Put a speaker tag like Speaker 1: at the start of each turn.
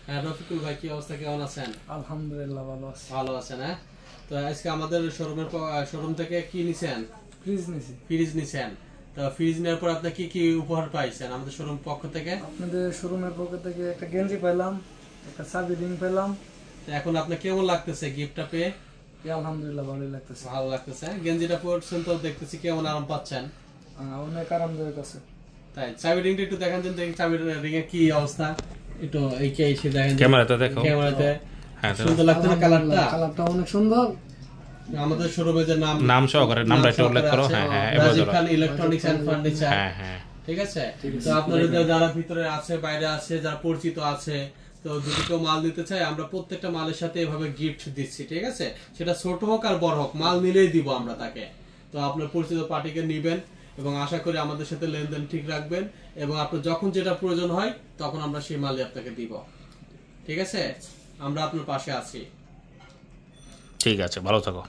Speaker 1: রফিকুল ভাই, কি অবস্থা, কেমন আছেন?
Speaker 2: আলহামদুলিল্লাহ ভালো আছি।
Speaker 1: ভালো আছেন? হ্যাঁ, তো আজকে আমাদের শোরুম থেকে কি নিছেন? ফ্রিজ নিছেন। তো ফ্রিজ নেওয়ার পর আপনি কি কি উপহার পাইছেন আমাদের শোরুম পক্ষ থেকে?
Speaker 2: আপনাদের শোরুমের পক্ষ থেকে একটা গেঞ্জি পেলাম, একটা চাবি রিং পেলাম।
Speaker 1: তো এখন আপনার কেমন লাগতেছে গিফটটা পেয়ে?
Speaker 2: আলহামদুলিল্লাহ ভালোই লাগতেছে।
Speaker 1: ভালো লাগতেছে। গেঞ্জিটা পরছেন তো দেখতেছি কেমন আরাম পাচ্ছেন?
Speaker 2: অনেক আরামদায়ক আছে।
Speaker 1: তাই চাবি রিংটা একটু দেখান, দেখি চাবি রিং এর কি অবস্থা। একটু এইকে এসে দেখেন,
Speaker 3: ক্যামেরাতে দেখো।
Speaker 1: ক্যামেরাতে সুন্দর লাগতেছে
Speaker 2: কালারটা অনেক সুন্দর।
Speaker 1: আমাদের শোরুমে যে
Speaker 3: নাম সহকারে নামটা একটু উল্লেখ করো। হ্যাঁ হ্যাঁ,
Speaker 1: রাজীব খান ইলেকট্রনিক্স এন্ড ফার্নিচার। হ্যাঁ হ্যাঁ, ঠিক আছে। তো আপনাদের যারা ভিতরে আছে, বাইরে আছে, যারা পরিচিত আছে, তো যদি কেউ মাল নিতে চায়, আমরা প্রত্যেকটা মালের সাথে এভাবে গিফট দিচ্ছি, ঠিক আছে। সেটা ছোট হোক আর বড় হোক, মাল নিলেই দিব আমরা তাকে। তো আপনার পরিচিত পার্টিকে নিবেন এবং আশা করি আমাদের সাথে লেনদেন ঠিক রাখবেন, এবং আপনার যখন যেটা প্রয়োজন হয় তখন আমরা সেই মালই আপনাকে দিব, ঠিক আছে। আমরা আপনার পাশে আছি।
Speaker 3: ঠিক আছে, ভালো থাকো।